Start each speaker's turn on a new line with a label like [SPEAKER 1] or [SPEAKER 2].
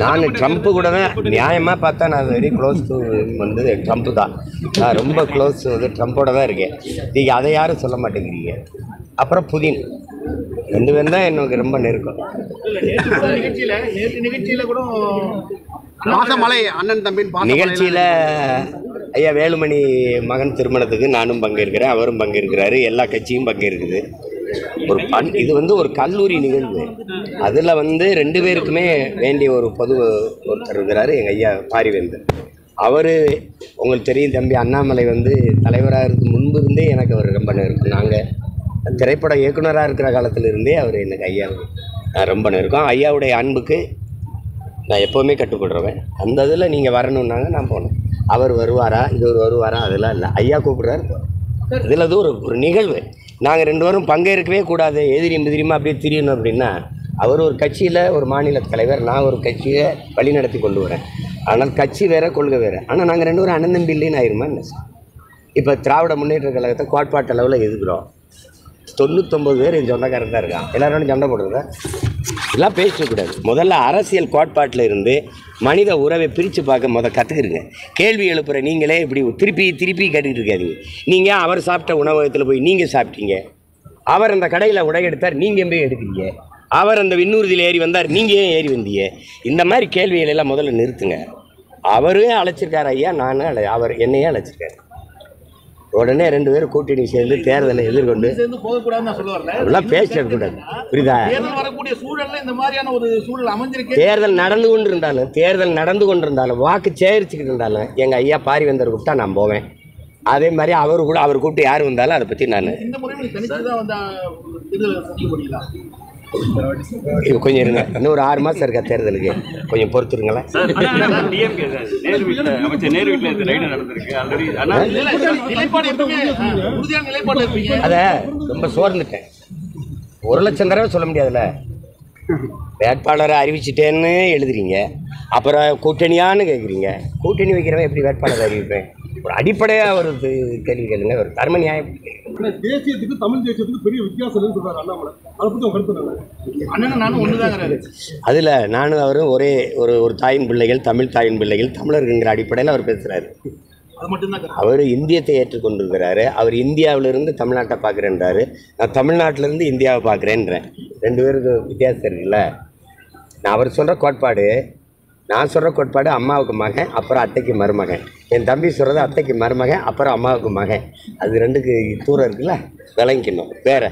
[SPEAKER 1] நான் ட்ரம்ப்பு கூட தான் நியாயமாக பார்த்தா நான் வெரி க்ளோஸ் டு வந்து ட்ரம்ப்பு தான். நான் ரொம்ப க்ளோஸ் வந்து ட்ரம்ப்போட தான் இருக்கேன். நீங்கள் அதை யாரும் சொல்ல மாட்டேங்கிறீங்க. அப்புறம் புதின் 2 பேரும் தான் எனக்கு ரொம்ப நெருக்கம். நிகழ்ச்சியில் ஐயா வேலுமணி மகன் திருமணத்துக்கு நானும் பங்கேற்கிறேன், அவரும் பங்கேற்கிறாரு, எல்லா கட்சியும் பங்கேற்குது. ஒரு இது வந்து ஒரு கல்லூரி நிகழ்வு. அதில் வந்து 2 பேருக்குமே வேண்டிய ஒரு பொது ஒருத்தர் இருக்கிறாரு, எங்கள் ஐயா பாரிவேந்தர். அவர் உங்களுக்கு தெரியும் தம்பி, அண்ணாமலை வந்து தலைவராக இருக்கு முன்பு இருந்தே எனக்கு அவர் ரொம்ப நெருக்கம். நாங்கள் திரைப்பட இயக்குனராக இருக்கிற காலத்திலிருந்தே அவர் எனக்கு ஐயா ரொம்ப நெருக்கம். ஐயாவுடைய அன்புக்கு நான் எப்போவுமே கட்டுப்படுறவன். அந்த இதில் நீங்கள் வரணுன்னாங்க நான் போனேன். அவர் வருவாரா, இது ஒரு வருவாரா, அதெல்லாம் இல்லை. ஐயா கூப்பிட்றாரு. இதில் அது ஒரு நிகழ்வு. நாங்கள் 2 பேரும் பங்கேற்கவே கூடாது, எதிரியுமா அப்படியே திரியணும் அப்படின்னா, அவர் ஒரு கட்சியில் ஒரு மாநில தலைவர், நான் ஒரு கட்சியை வழிநடத்தி கொண்டு வரேன். ஆனால் கட்சி வேறு, கொள்கை வேறு. ஆனால் நாங்கள் 2 பேரும் அண்ணன் தம்பி இல்லைன்னு ஆயிருமா என்ன சார்? இப்போ திராவிட முன்னேற்ற கழகத்தை கோட்பாட்டு அளவில் எதுக்குறோம். 99 பேர் என் சொந்தக்காரன் தான் இருக்கான். எல்லாரோடும் சண்டை போடுறதா இதெல்லாம் பேசக்கூடாது. முதல்ல அரசியல் கோட்பாட்டில் இருந்து மனித உறவை பிரித்து பார்க்க கற்றுக்குறீங்க. கேள்வி எழுப்புற நீங்களே இப்படி திருப்பி கேட்டுக்கிட்டு இருக்காதீங்க. நீங்கள் அவர் சாப்பிட்ட உணவகத்தில் போய் நீங்கள் சாப்பிட்டீங்க, அவர் அந்த கடையில் உடை எடுத்தார், நீங்கள் போய் எடுக்கிறீங்க, அவர் அந்த விண்ணூர்தியில் ஏறி வந்தார், நீங்கள் ஏன் ஏறி வந்தீங்க? இந்த மாதிரி கேள்விகள் எல்லாம் முதல்ல நிறுத்துங்க. அவரே அழைச்சிருக்கார் ஐயா, அவர் என்னையே அழைச்சிருக்காரு. உடனே 2 பேரும் கூட்டணி சேர்ந்து தேர்தலை எதிர்கொண்டு அதெல்லாம் பேசக்கூடாது, புரியுதா? தேர்தல் நடந்து கொண்டிருந்தாலும் வாக்கு சேகரிச்சுக்கிட்டு இருந்தாலும் எங்கள் ஐயா பாரிவேந்தர் கூப்பிட்டா நான் போவேன். அதே மாதிரி அவர் கூப்பிட்டு யார் வந்தாலும் அதை பற்றி நான் கொஞ்சம் இருங்க, இன்னும் ஒரு 6 மாதம் இருக்கா தேர்தலுக்கு, கொஞ்சம் பொறுத்துருங்களேன். அதை ரொம்ப சோர்ந்துட்டேன். 1 லட்சம் தடவை சொல்ல முடியாதுல்ல. வேட்பாளரை அறிவிச்சிட்டேன்னு எழுதுறீங்க, அப்புறம் கூட்டணியான்னு கேட்குறீங்க. கூட்டணி வைக்கிறவன் எப்படி வேட்பாளரை அறிவிப்பேன்? ஒரு அடிப்படையாக ஒரு கேள்வி கேளுங்க, ஒரு தர்ம நியாயம்.
[SPEAKER 2] தேசியத்துக்கு தமிழ் தேசியத்துக்கு பெரிய வித்தியாசம் சொல்றாரு அண்ணாமலை. அதை பற்றி கருத்து நானும் ஒன்றுதாங்க.
[SPEAKER 1] அதில் நானும் அவரும் ஒரே ஒரு தாயின் பிள்ளைகள், தமிழ் தாயின் பிள்ளைகள், தமிழருங்கிற அடிப்படையில் அவர் பேசுகிறாரு. அவர் இந்தியத்தை ஏற்றுக்கொண்டிருக்கிறாரு. அவர் இந்தியாவிலிருந்து தமிழ்நாட்டை பார்க்குறேன்றாரு, நான் தமிழ்நாட்டிலேருந்து இந்தியாவை பார்க்குறேன்றேன். 2 பேருக்கு வித்தியாசம் இருக்குல்ல. அவர் சொல்கிற கோட்பாடு, நான் சொல்கிற கோட்பாடு அம்மாவுக்கு மகன், அப்புறம் அத்தைக்கு மருமகன். என் தம்பி சொல்கிறது அத்தைக்கு மருமகன், அப்புறம் அம்மாவுக்கு மகன். அது 2க்கு தூரம் இருக்குல்ல, விளங்கிக்கணும் வேறு.